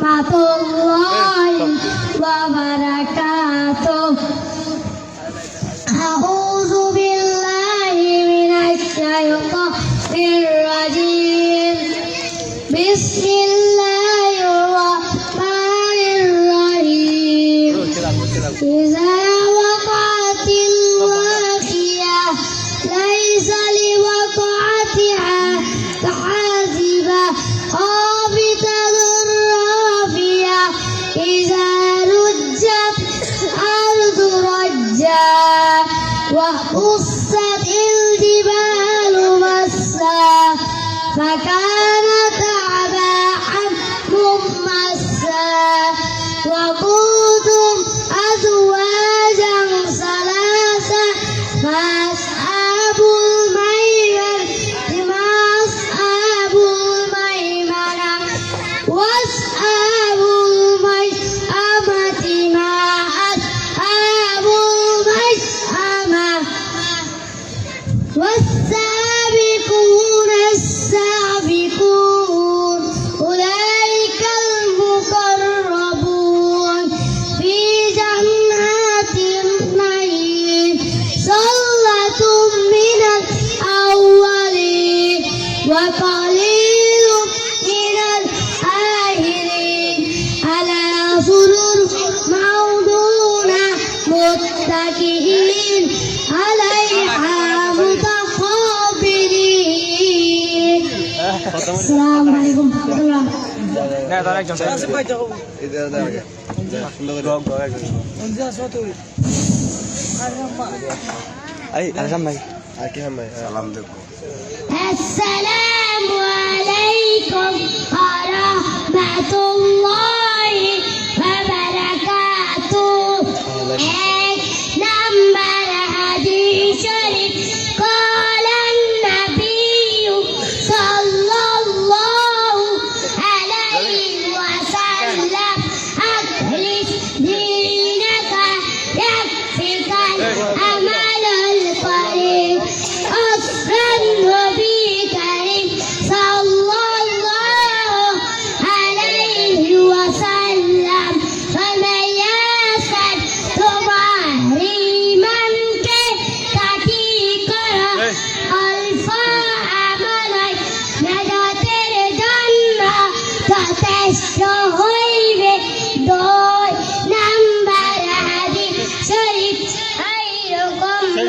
rahmatullahi wa barakatuh. A'udzu billahi minasy syaithanir rajim. Bismillahirrahmanirrahim. Iza waqa'atil waqiyah laisa liwaqa'atiha kahazibah khabitatun rafiyah. Iza rujjat ardu rajja wa qussatil jibalu massa fakanat aba'an mummassa wa kuntum azwajan salasa fashabul maimana washabul mai'amati ma ashabul mai'amah والسابقون السابقون أولئك المقربون في جنات النعيم صلة من الأولين وقليل من الآخرين على سرر موضونة متكئين عليها متقابلين. السلام عليكم ورحمة الله. السلام عليكم ورحمة الله وبركاته. نمبر حديث شريف قال النبي صلى الله عليه وسلم أخلص دينك يكفك العمل القليل. أصلا نبي كريم صلى الله عليه وسلم فمن يسأل تمہاری من کے کاٹی کرا الفا عملائی نجا تیرے جنہ تتشت ہوئے دوئی نمبر حدیث شریف خیرکم من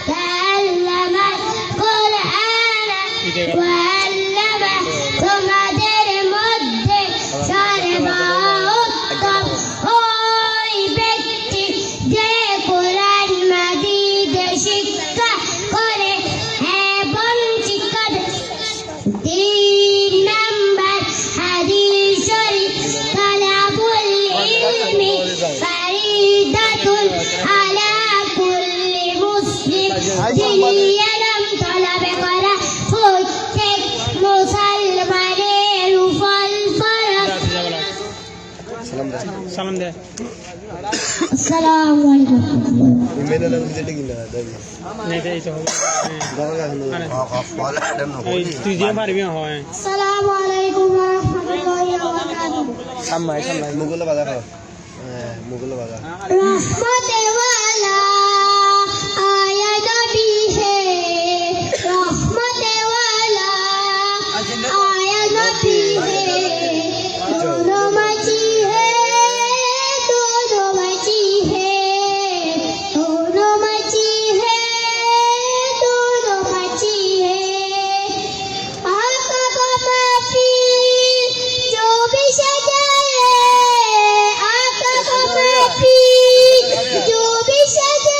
تعلم القرآن وعلمه তোমাদের মধ্যে সর্বোত্তম ওই ব্যক্তি যে কোরআন মাজিদ শিক্ষা করে এবং শিক্ষা দেয়। 3 নম্বর হাদিস শরীফ তালাবুল ইলমি ফারিদাতুন আলা কুল্লি মুসলিম। যিনি ইলম তলব করা প্রত্যেক মুসলমানের উপর ফরজ। সালাম দে আসসালামু আলাইকুম। নাই দে তো এই তুই যে পারবি হয় আসসালামু আলাইকুম ওয়া রাহমাতুল্লাহি ওয়া বারাকাতুহু। সামনে মুগুলো বাজা খাও হ্যাঁ মুগুলো বাজা रहमत वाला आया नबी है, रहमत वाला आया नबी है। दोनों मची है, दोनों मची है, दोनों मची है, दोनों मची है। आका को माफी जो भी सजाए, आका को माफी जो भी सजाए।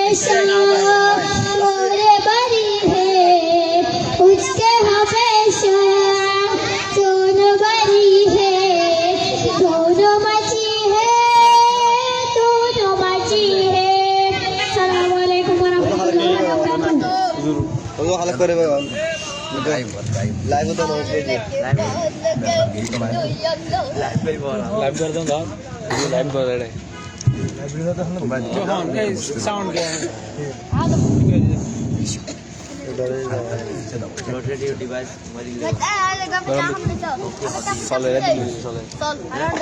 ओरे बड़ी है उसके हमेशा दोनों बड़ी है दोनों मची है दोनों मची है अस्सलाम वालेकुम वरहमतुल्लाहि वबरकातुहू वो हालत करे भाई लाइव तो नॉन स्टेज लाइव कर दूंगा लाइव कर रहे हैं जो हाँ साउंड क्या है रोटेटिव डिवाइस मरी Soleh lagi dulu soleh.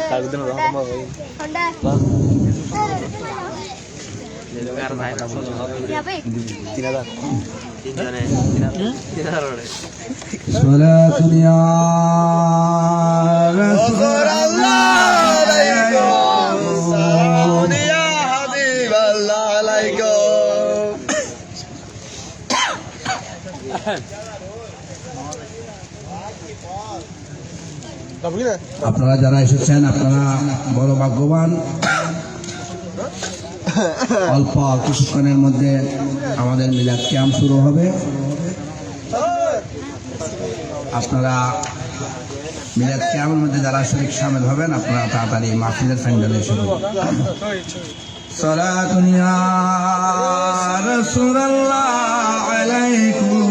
Kalau itu orang rumah भाई. صلاة يا رسول الله عليكم يا حبيب الله عليكم আপনারা যারা এসেছেন আপনারা বড় ভাগ্যবান অল্প কিছুক্ষণের মধ্যে আমাদের মিলাদ ক্যাম্প শুরু হবে আপনারা মিলাদ ক্যাম্পের মধ্যে যারা শরীক শামিল হবেন আপনারা তাড়াতাড়ি মাহফিলের প্যান্ডেলে এসে সালাতুন ইয়া রাসূলুল্লাহ আলাইকুম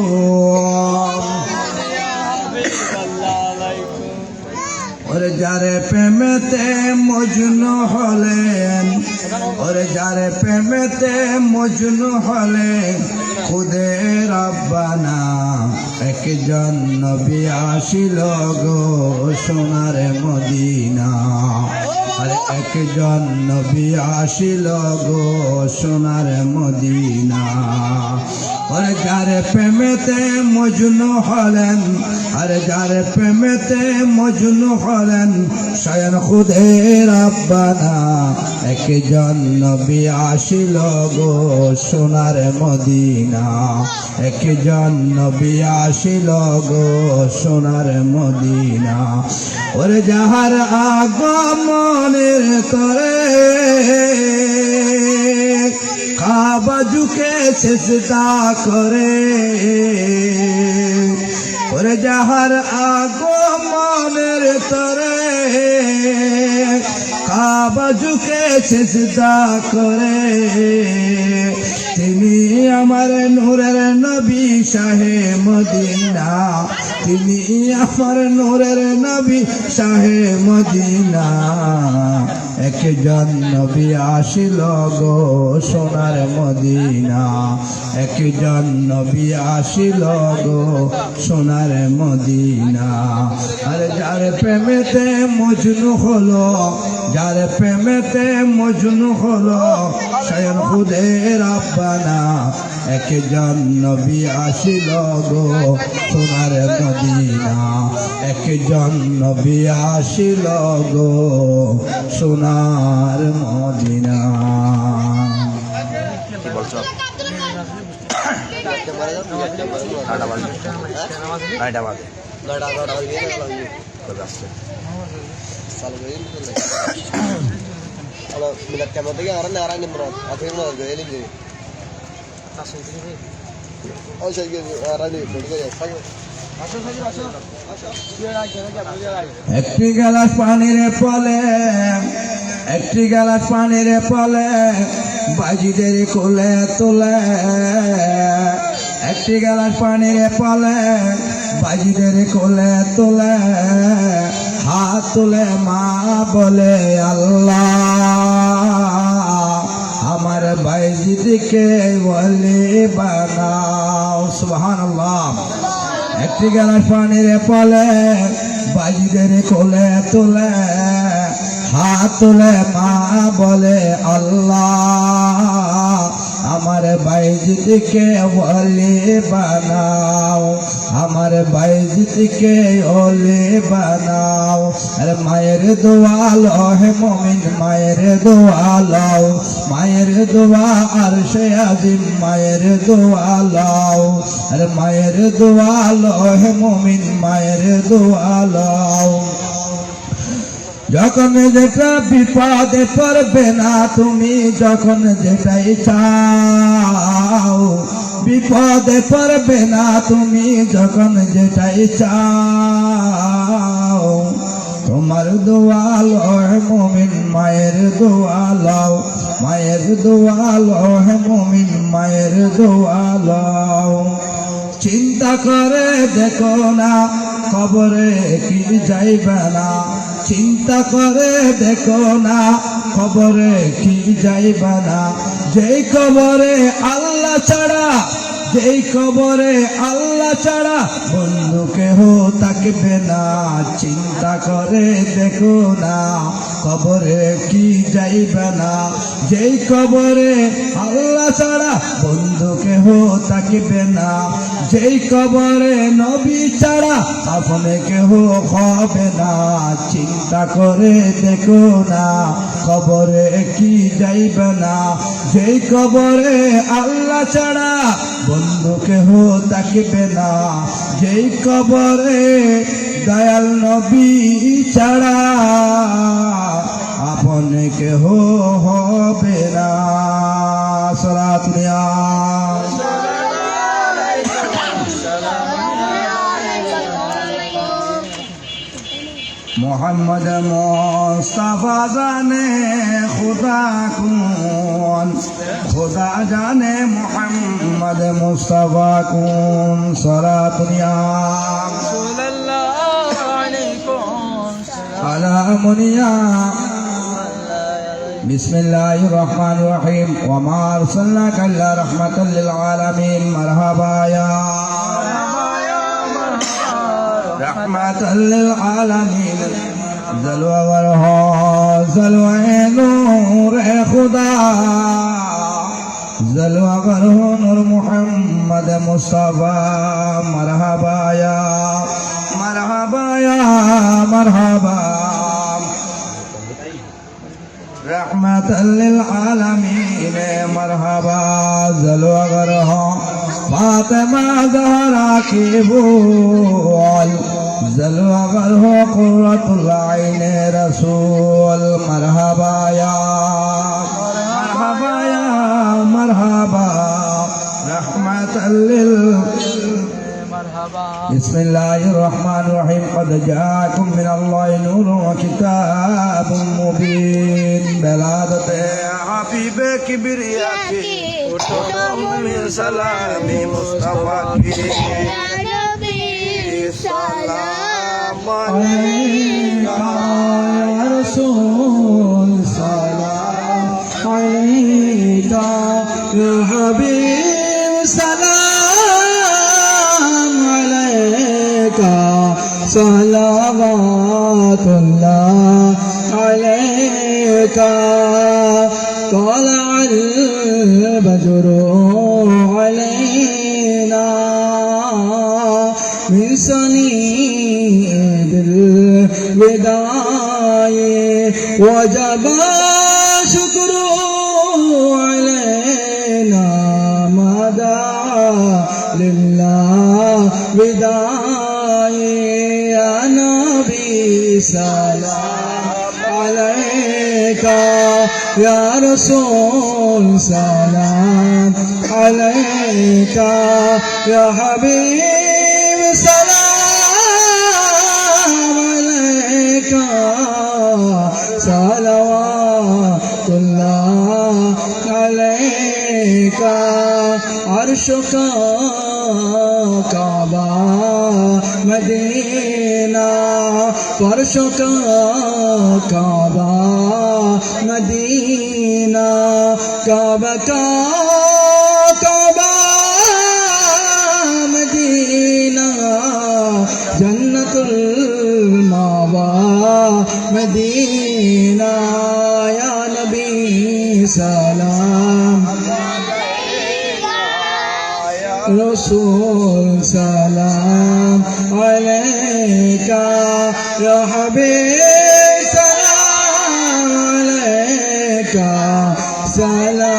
ওরে যারে প্রেমেতে মজনু হলেন ওরে যারে প্রেমেতে মজনু হলেন খুদে রব্বানা একজন নবী আসিল গো সোনার মদিনা আরে একজন নবী আসিল গো সোনার মদিনা ওরে যারে প্রেমেতে মজনু হলেন আরে যারে প্রেমেতে মজনু হলেন স্বয়ং খুদে রব্বানা একজন নবী আসিল গো সোনার মদিনা একজন নবী আসিল গো সোনার মদিনা ওরে যাহার আগমনের তরে কাবা ঝুঁকে সেজদা করে ওরে যাহার আগমনের তরে কাবা ঝুঁকে সেজদা করে তিনি আমার নূরের নবী শাহে মদিনা তিনি আমার নূরের নবী শাহে মদিনা একজন নবী আসিল গো সোনার মদিনা একজন নবী আসিল গো সোনার মদিনা আরে যার প্রেমেতে মজনু হলো যার প্রেমেতে মজনু হলো স্বয়ং খুদে রব্বানা একজন নবী আসিল গো সোনার মদিনা একজন নবী আসিল গো সোনার মদিনা কি বলছো? নয়টা বাজে Kalau bilat kamu tadi orang narang ni berat, akhirnya orang gaya ni jadi. Oh saya gini orang ni betul ya. একটি গ্লাস পানির পলে একটি গ্লাস পানির পলে বাজিদের কোলে তোলে একটি গ্লাস পানির পলে বাজিদের কোলে তোলে হাত তুলে মা বলে আল্লাহ আমার বাইজিদকে ওলি বানাও সুবহানাল্লাহ একটি গ্লাস পানির পলে বাজিদের কোলে তোলে হাত তুলে মা বলে আল্লাহ আমার বাইজিদকে ওলি বানাও আমার বাইজিদকে ওলি বানাও আরে মায়ের দোয়া হে মুমিন মায়ের দোয়া লও মায়ের দোয়া আরশে আজিম মায়ের দোয়া লও আরে মায়ের দোয়া হে মুমিন মায়ের দোয়া লও যখন যেটা বিপদে পড়বে না তুমি, যখন যেটাই চাও বিপদে পড়বে না তুমি, যখন যেটাই চাও। তোমার দোয়া লয় মুমিন মায়ের দোয়া লও, মায়ের দোয়া লয় মুমিন মায়ের দোয়া লও। চিন্তা করে দেখো না কবরে কি যাইবে না, চিন্তা করে দেখো না কবরে কি যাইবে না। যেই কবরে আল্লাহ ছাড়া, যেই কবরে আল্লাহ ছাড়া বন্ধু কেহ থাকবে না। চিন্তা করে দেখো না কবরে কি যাইবে না। যেই কবরে আল্লাহ ছাড়া বন্ধু কেহ থাকবে না। যেই কবরে নবী ছাড়া আপনি কেহ হবে না। চিন্তা করে দেখো না কবরে কি যাইবে না। যেই কবরে আল্লাহ ছাড়া বন্ধু কেহ থাকবে না। যেই কবরে দয়াল নবী ছাড়া আপনি কেহ হবে না। সালাতুল্লাহ मोहम्मद मुस्तफा जाने खुदा कौन, खुदा जाने मोहम्मद मुस्तफा कौन। सलातुल्लाह सलामुनिया बिस्मिल्लाहिर रहमानिर रहीम वमा अरसलनाका इल्ला रहमतल लिल आलमीन। मरहबा या रहमतल लिल आलमीन। जलवा वरहा जलवा नूर खुदा, जलवा वरहा नूर मोहम्मद मुस्तफा। मरहबा या मरहबा या मरहबा रहमतल लिल आलमीन। मरहबा जलवा वरहा फातिमा ज़हरा की बोल, जलवा वरहा कुर्रतुल आइन रसूल। मरहबा या मरहबा रहमतल लिल। बिस्मिल्लाहिर रहमानिर रहीम। क़द जाअकुम मिनल्लाहि नूरुन व किताबुम मुबीन। बलादत हबीब किबरिया की उठो सलामी मुस्तफा की। सलाम अलैका या रसूल, सलाम अलैका या हबीब, सलाम अलैका सलावतुल्लाह अलैका। طلع البدر علينا من سنيد الوداع، وجب شكر علينا ما دعا لله بداعي. يا نبي سلام عليك، يا رسول سلام عليك، يا حبيب سلام عليك. صلوات الله عليك. عرشك काबा मदीना, फर्शक काबा मदीना। काबा का काबा मदीना, जन्नतुल मावा मदीना। या नबी सलाम, रसूल सलाम अलैका, या हबीब सलाम अलैका। सलावतुल्लाह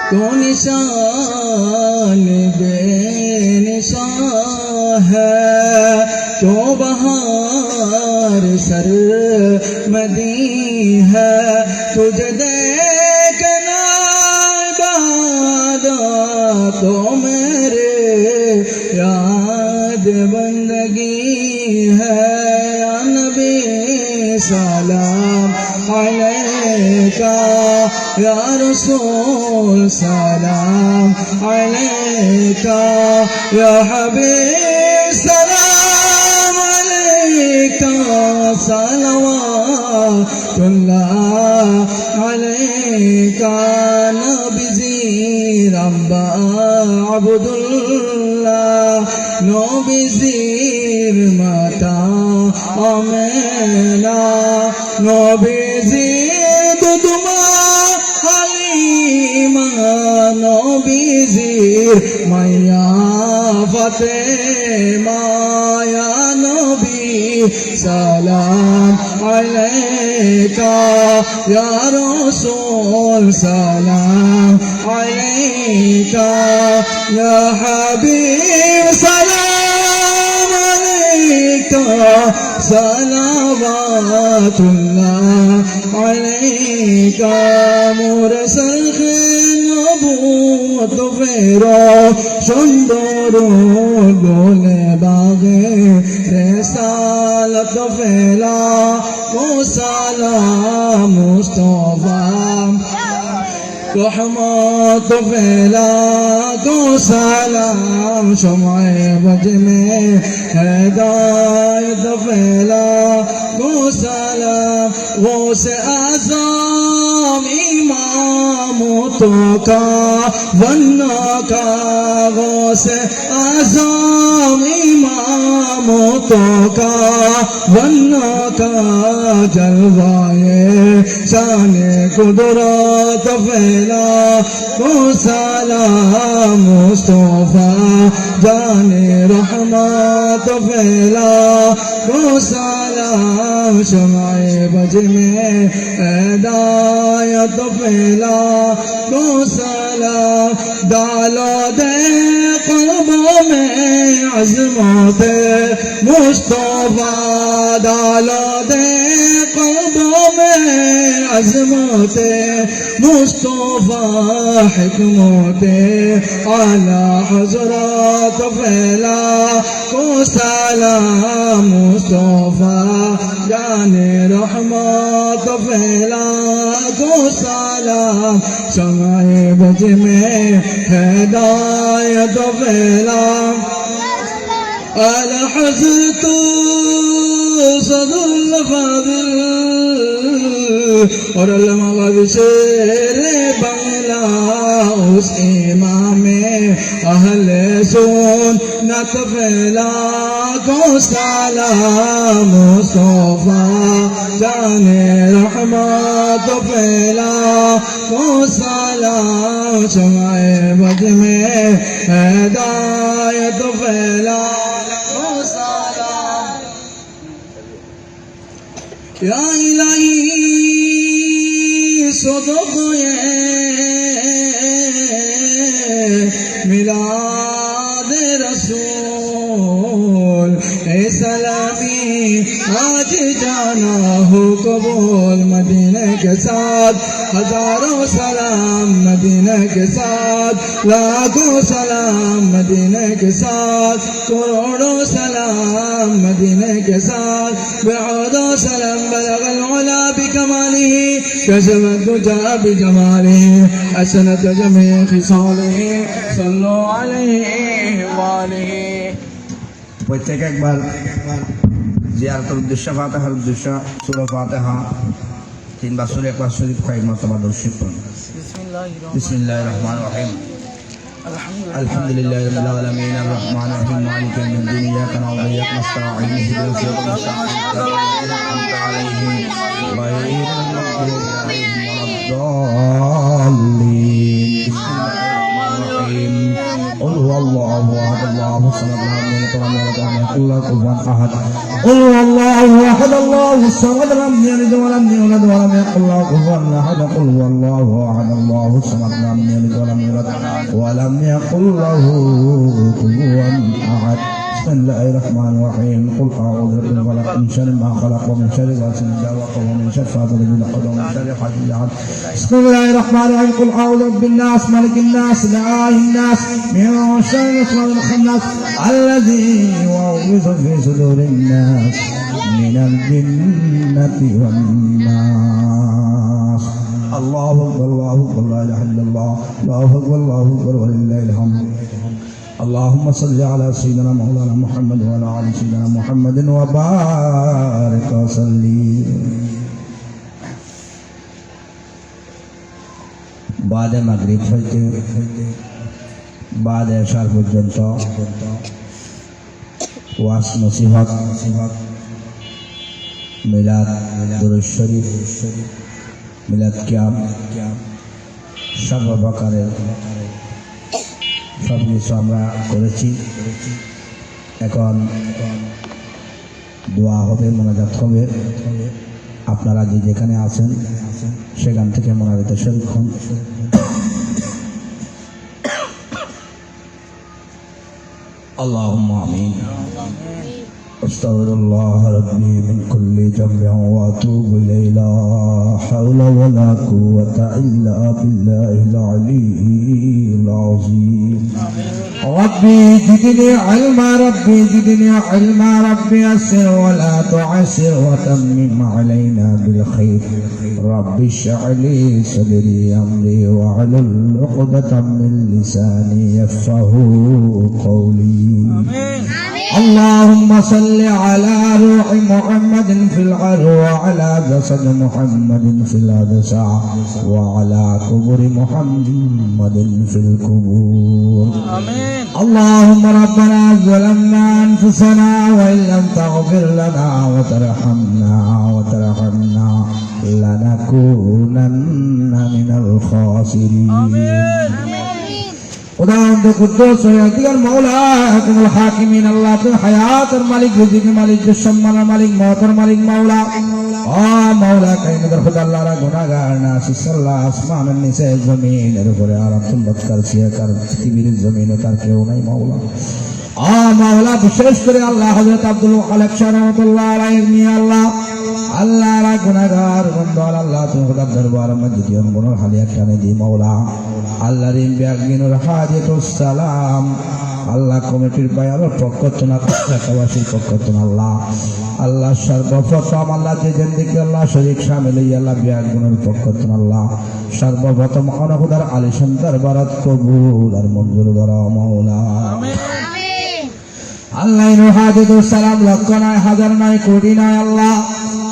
तो निशान बेनिशान है, नौबहार सरमदी है तुझे देखना इबादत तो मेरे याद बंदगी है या नबी सलाम अलैका या रसूल सलाम अलैका या हबीब सलाम अलैका सलवातुल्लाह अलैका नबी ज़ीर अब्बा अब्दुल्लाह नबी ज़ीर माता आमेना नबी ज़ीर दुदुमा हलीमा नबी ज़ीर मैया फ़ातिमा या नबी सलाम अलैका या रसूल सलाम अलैका या हबीब सलाम अलैका सलावतुल्लाह अलैका मुरसल नबूवत फेरो सुंदर गोले बागे रिसालत फैला को सलाम मुस्तफा रहमत फैला को सलाम शमाए बज में हिदायत फैला को सलाम वो से आज़म इमामतों का वन्ना का वो से आज़म इमामतों का वन्ना का जलवाए शाने कुदरत फैला को सलाम मुस्तफा जाने रहमत फैला को सलाम शमाए बज में हिदायत फैला को सलाम डालो दे क़ल्बों में अज़मत मुस्तफा डालो दे क़ल्बों में अज़मत मुस्तफा हिकमत आला हज़रत फैला को सलाम मुस्तफा जाने रहमत फैला को सलाम शमाए बज में हिदायत फैला आला हज़रत सदुल फादिल और अलमगद शेर बंगला उस इमाम अहले सुन्नत फैला को सलाम मुस्तफा जाने रहमत फैला को सलाम शमाए बज में हिदायत फैला को सलाम या इलाही सदक़ मिलाद रसूल ए सलामी आज जाना हो कबूल मदीने के साथ हजारों सलाम मदीने के साथ लाखों सलाम मदीने के साथ करोड़ों सलाम मदीने के साथ बेहदों सलाम बलगल उला बिकमालिही कशफत दुजा बिजमालिही हसनत जमी खिसालिही सल्लु अलैहि वालिही প্রত্যেক একবার জিয়ারতের উদ্দেশ্যে ফাতিহার উদ্দেশ্যে সূরা ফাতিহা তিনবার সূরা ইখলাস শরীফ কয়েক মারতবা দরুদ পড়ুন বিসমিল্লাহির রহমানির রহিম আলহামদুলিল্লাহি রাব্বিল আলামিন আর রহমানির রহিম মালিকি ইয়াউমিদ্দিন ইয়াকা না'বুদু ওয়া ইয়াকা নাস্তাঈন ইহদিনাস সিরাতাল মুস্তাকিম আন'আমতা আলাইহিম গায়রিল মাগদুবি আলাইহিম ওয়ালাদ-দাল্লিন قل هو الله احد الله الصمد لم يلد ولم يكن له كفوا احد قل هو الله احد الله الصمد لم يلد ولم يولد ولم يكن له كفوا احد قل هو الله احد الله الصمد لم يلد ولم يولد ولم يكن له كفوا احد بسم الله الرحمن الرحيم قل أعوذ برب الفلق من شر ما خلق ومن شر غاسق إذا وقب ومن شر حاسد إذا حسد ومن شر حاسد إذا حسد بسم الله الرحمن الرحيم قل أعوذ برب الناس ملك الناس إله الناس من شر الوسواس الخناس الذي يوسوس في صدور الناس من الجنة والناس الله أكبر الله أكبر لا إله إلا الله الله أكبر الله أكبر ولله الحمد اللهم صل على سيدنا مولانا محمد وعلى آل سيدنا محمد وبارك وسلم بعد مغرب হইতে بعد এশার পর্যন্ত ওয়াজ নসিহত মিলাদ দুরূদ শরীফ মিলাদ কিয়াম সর্বপ্রকারের সব কিছু আমরা করেছি। এখন দোয়া হবে, মোনাজাত হবে। আপনারা যে যেখানে আছেন সেখান থেকে মোনাজাতে শরীক হন। আল্লাহুম্মা আমিন। আস্তাগফিরুল্লাহ রাব্বি মিন কুল্লি জামবিন ওয়া আতুবু ইলাইহি লা হাওলা ওয়া লা কুওয়াতা ইল্লা বিল্লাহিল আলিয়্যিল আযীম। ربي زدني علما ربي زدني علما ربي يسر ولا تعسر وتمم علينا بالخير ربي اشرح لي صدري امري واحلل عقدة من لساني يفقهوا قولي اللهم صل على روح محمد في العر وعلى جسد محمد في الأجسع وعلى قبر محمد في القبور اللهم ربنا ظلمنا أنفسنا وإن لم تغفر لنا وترحمنا لنكونن من الخاسرين خداوند قدوس ويقدر مولاكم الحاكمين الله تو حيات الملك رزق مالك الشمال مالك موت مالك مولا مولا كاين در خدا الله را গুনাহগার নাসিস আল্লাহ আসমান নিচে জমিনের উপরে আর তুল্লত করছে কার পৃথিবীর জমিনে তার কেউ নাই মাওলা মাওলা বিশেষ করে আল্লাহ হযরত আব্দুল খালেক রাহমাতুল্লাহ আলাইহি আল্লাহ আল্লাহ রা গুনাহগার বন্ধু আল্লাহ তুমি খোদার দরবার মধ্যে জীবন গুনাহ হালিয়া কানে দি মাওলা আল্লাহর বিয়াগিনুর হাজিতুস সালাম আল্লাহ কমিটির বাইরের পক্ষ থেকে এলাকাবাসীর পক্ষ থেকে আল্লাহ সর্বপ্রথম আল্লাহ যে জিন্দেগি আল্লাহ শরীক শামিল আল্লাহ বিয়াগিনুর পক্ষ থেকে আল্লাহ সর্বপ্রথম খোদার আলিশান দরবারত কবুল আর মঞ্জুর করো মাওলা আল্লাহ হাজিতুস সালাম লক্ষ নয় হাজার নয় কোটি নয়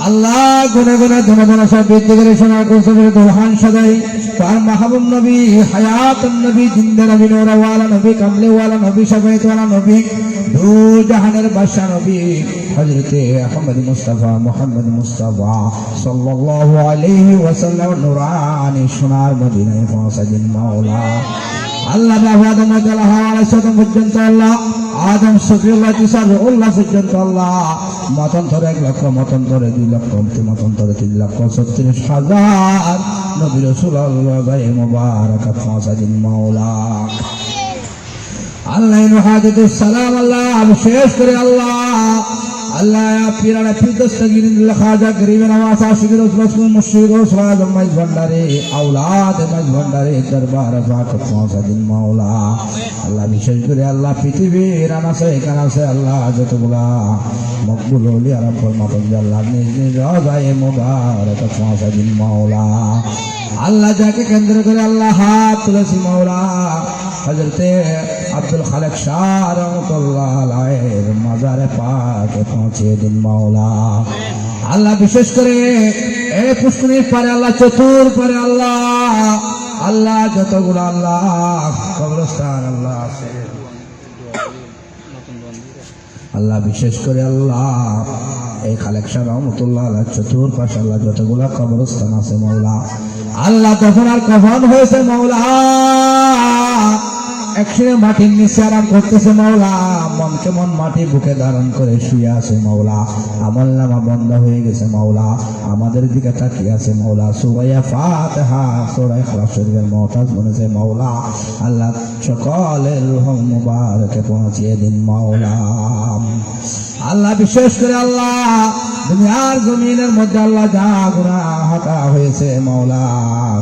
আল্লাহ গুনে গুনে ধনে ধনে সব বৃদ্ধি করে শোনা কুসুমের দুলহান সাজাই তার মাহবুব নবী হায়াতুন নবী জিন্দা নবী নূরওয়ালা নবী কামলেওয়ালা নবী শাফায়েতওয়ালা নবী দু জাহানের বাদশা নবী হযরতে আহমদ মুস্তাফা মুহাম্মদ মুস্তাফা সাল্লাল্লাহু আলাইহি ওয়াসাল্লাম নূরানি সোনার মদিনায় পৌঁছে দিন মাওলা আল্লাহ আদম আলাইহিস সালাম পর্যন্ত আল্লাহ আদম সফিউল্লাহ তিসারুল্লাহ পর্যন্ত আল্লাহ মতান্তরে 1 লক্ষ মতান্তরে 2 লক্ষ মতান্তরে 3 লক্ষ 36,000 নবী রাসূলুল্লাহ গায়ে মুবারাকাত পৌঁছে দিন মাওলা আল্লাহ হাজিতুস সালাম আল্লাহ বিশেষ করে আল্লাহ পীরানা পীর দস্তগীরুল্লাহ খাজা গরিব নওয়াজ আশিক রাসূল মুর্শিদ রাসূল মাইজ ভান্ডারে আওলাদ মাইজ ভান্ডারে দরবার পাক পৌঁছে দিন মাওলা আল্লাহ বিশেষ করে আল্লাহ পৃথিবীর আনাসে কানাসে আল্লাহ যতগুলা মকবুল ওলিয়া রাব্বুল মাবুদ আল্লাহ নিজ নিজ রওজায়ে মুবারাকাত পৌঁছে দিন মাওলা আল্লাহ যাকে কেন্দ্র করে আল্লাহ হাত তুলেছি মাওলা হযরতে আব্দুল খালেক শাহ রাহমাতুল্লাহ আলাইহির মাজারে পাকে পৌঁছে দিন মাওলা আল্লাহ বিশেষ করে এই পুষ্করিণীর পারে আল্লাহ চতুর পারে আল্লাহ যতগুলো আল্লাহ কবরস্থান আল্লাহ আছে আল্লাহ বিশেষ করে আল্লাহ এই খালেক শাহ রাহমাতুল্লাহ আলাইহির চতুর পাশে আল্লাহ যতগুলো কবরস্থান আছে মাওলা আল্লাহ তখন আর কফন হয়েছে মাওলা একসঙ্গে মাটির নিচে আরাম করতেছে মাওলা, মনকে মন মাটি বুকে ধারণ করে শুয়ে আছে মাওলা, আমল নামা বন্ধ হয়ে গেছে মাওলা, আমাদের দিকে তাকিয়ে আছে মাওলা। সূরা ফাতিহা সূরা ইখলাস শরীফের মুতাজ বলেছে মাওলা, আল্লাহ সকলের রূহ মুবারকে পৌঁছিয়ে দিন মাওলা। আল্লাহ বিশেষ করে আল্লাহ দুনিয়ার জমিনের মধ্যে আল্লাহ যা গুনাহ হাঁটা হয়েছে মাওলা,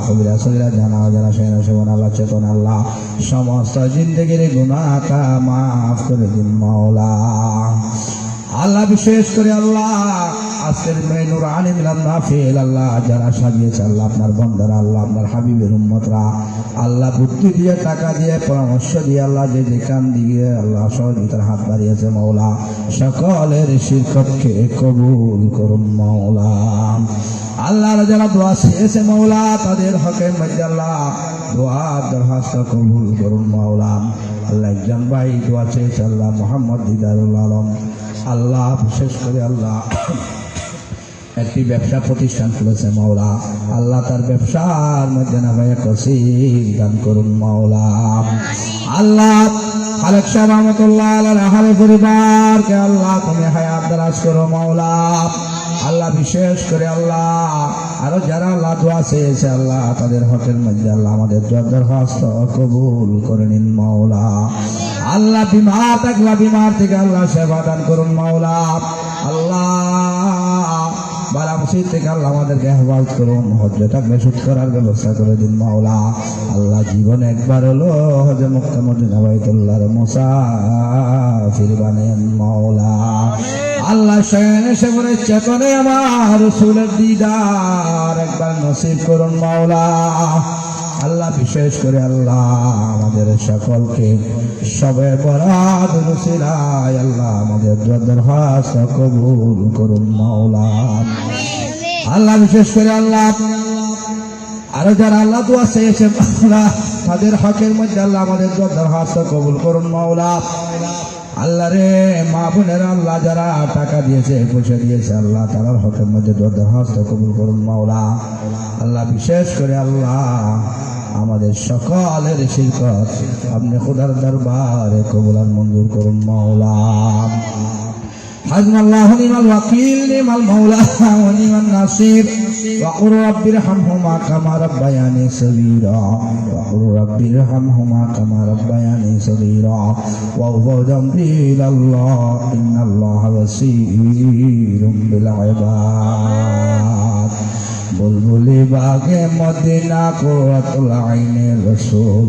কবিরা সগীরা জানা অজানা সেনা সেবন আল্লাহ চেতন আল্লাহ সমস্ত জিন্দেগির গুনাহটা মাফ করে দিন মাওলা। আল্লাহ বিশেষ করে আল্লাহ আজকের নুরানি মিলাদ মাহফিল আল্লাহ যারা সাজিয়েছে আল্লাহ আপনার বান্দারা, আল্লাহ আপনার হাবিবের উম্মতরা, আল্লাহ বুদ্ধি দিয়ে টাকা দিয়ে পরামর্শ দিয়ে আল্লাহ যে যেখান দিয়ে আল্লাহ সহযোগিতার হাত বাড়িয়েছে মাওলা, সকলের শিরকতকে কবুল করুন মাওলা। আল্লাহ যারা দোয়া চেয়েছে মাওলা তাদের হকের মধ্যে আল্লাহ দোয়া দরখাস্ত কবুল করুন মাওলা। আল্লাহ একজন ভাই দোয়া চেয়েছে আল্লাহ মোহাম্মদ দিদারুল আলম, আল্লাহ বিশেষ করে আল্লাহ একটি ব্যবসা প্রতিষ্ঠান খুলেছে মাওলা, আল্লাহ তার ব্যবসার মধ্যে না ভাই কসির দান করুন মাওলা। আল্লাহ খালেক সাহেব রহমতুল্লাহ আলাইহির আহলে পরিবারকে আল্লাহ তুমি হায়াত দারাজ করো মাওলা। আল্লাহ বিশেষ করে আল্লাহ আরো যারা আল্লাহ দোয়া চেয়েছে আল্লাহ তাদের হকের মধ্যে আল্লাহ আমাদের দরখাস্ত কবুল করে নিন মাওলা। আল্লাহ বিমার থাকলে বিমার থেকে আল্লাহ সেবা দান করুন মাওলা। আল্লাহ বালা মুসিবত থেকে আল্লাহ আমাদেরকে হেফাজত করুন, হজ্জে থাকলে সুদ করার ব্যবস্থা করে দিন মাওলা। আল্লাহ জীবনে একবার হলো হজে মক্কা মদিনা বাইতুল্লাহর মুসাফির বানান মাওলা। আল্লাহ শয়নে সেবনে চেতনে আমার রাসূলের দিদার একবার নসিব করুন মাওলা। আল্লাহ বিশেষ করে আল্লাহ আমাদের সকলকে সবে বরাত রসিলায় আল্লাহ আমাদের দরখাস্ত কবুল করুন মাওলা। আল্লাহ বিশেষ করে আল্লাহ আরো যারা আল্লাহ দোয়া চেয়েছে মাওলা তাদের হকের মধ্যে আল্লাহ আমাদের দরখাস্ত কবুল করুন মাওলা। আল্লাহ রে মা বোনেরা আল্লাহ যারা টাকা দিয়েছে পয়সা দিয়েছে আল্লাহ তার হকের মধ্যে দরখাস্ত কবুল করুন মাওলা। আল্লাহ বিশেষ করে আল্লাহ আমাদের সকলের শিরকত আপনি খোদার দরবারে কবুল আর মঞ্জুর করুন মাওলা। হাসবুনাল্লাহু নি'মাল ওয়াকিল নি'মাল মাওলা ওয়া নি'মান নাসির ওয়া কুর রাব্বিরহামহুমা কামা রাব্বায়ানি সগীরা ওয়া কুর রাব্বিরহামহুমা কামা রাব্বায়ানি সগীরা ওয়া উযযম্বি ইলাল্লাহ ইন্নাল্লাহা বাসীরুম বিল ইবাদ। বুলবুলি বাগে মদিনা কুরাতুল আইনে রসুল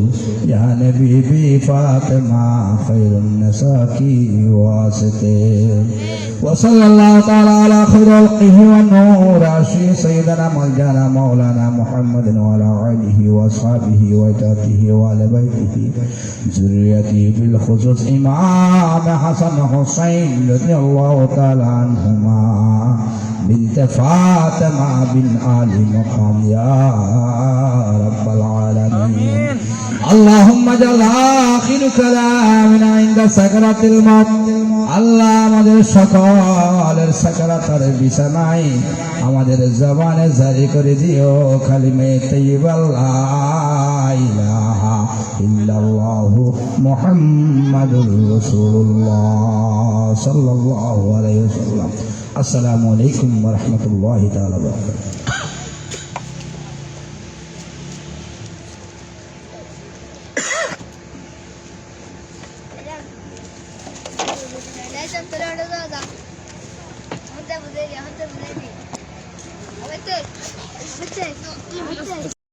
ইয়া নবী বি ফাতেমা খায়রুন নিসাকি ওয়াসিতে ওয়া সাল্লাল্লাহু তাআলা আলা খায়রুল কলহি ওয়া নূর আশি সাইয়্যিদানা মাওলানা মাওলানা মুহাম্মাদিন ওয়া আলা আলিহি ওয়া আসহাবিহি ওয়া তাতিহি ওয়া আলা বাইতিহি যুররিয়াতিহি বিল খুসুস ইমাম হাসান হুসাইন রাদিয়াল্লাহু তাআলা আনহুমা بنت فاطمة بن آل مقام يا رب العالمين. اللهم اجعل آخر كلامنا عند سكرة الموت. আল্লাহ আমাদের সকলের সাকারাতের বিছানায় আমাদের জবানে জারি করে দিও কালিমে তাইয়্যিবা লা ইলাহা ইল্লাল্লাহু মুহাম্মাদুর রাসূলুল্লাহ সাল্লাল্লাহু আলাইহি ওয়াসাল্লাম। আসসালামু আলাইকুম ওয়া রাহমাতুল্লাহি তাআলা ওয়া বারাকাতুহু।